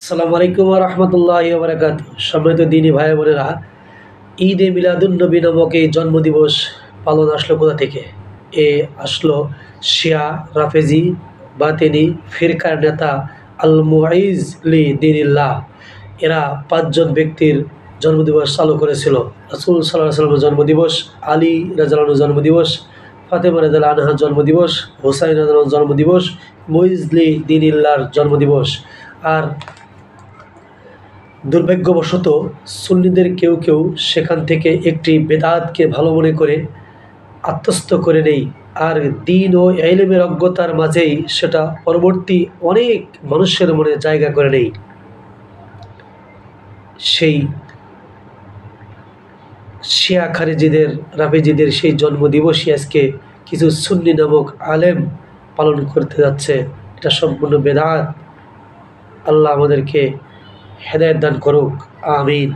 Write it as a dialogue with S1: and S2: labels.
S1: আসসালামু আলাইকুম ওয়া রাহমাতুল্লাহি ওয়া বারাকাতুহু। সম্মানিত দ্বীনী ভাই বোনেরা, ঈদে মিলাদুন্নবী নামক এই জন্মদিবস পালন আসলো কোথা থেকে? আসলো শিয়া, রাফেজি, বাতিনি ফিরকার নেতা আল মুইজ লি দীনিল্লাহ। এরা ৫ জন ব্যক্তির জন্মদিবস চালু করেছিল। রাসূল সাল্লাল্লাহু আলাইহি ওয়াসাল্লামের জন্মদিবস, আলী রাদিয়াল্লাহু আনহুর জন্মদিবস, ফাতেমা রাদিয়াল্লাহু আনহার জন্মদিবস, হুসাইন রাদিয়াল্লাহু আনহুর জন্মদিবস, মুইজ লি দীনিল্লাহর জন্মদিবস। আর দুর্ভাগ্যবশত সুন্নিদের কেউ কেউ সেখান থেকে একটি বেদাতকে ভালো মনে করে আত্মস্থ করে নেই, আর দ্বীন ও ইলমের অজ্ঞতার মাঝেই সেটা পরবর্তী অনেক মানুষের মনে জায়গা করে নেই। সেই শিয়া খারিজিদের, রাফেজিদের সেই জন্মদিবসই আজকে কিছু সুন্নি নামক আলেম পালন করতে যাচ্ছে। এটা সম্পূর্ণ বেদাত। আল্লাহ আমাদেরকে হেদায়েত দান করুক, আমিন।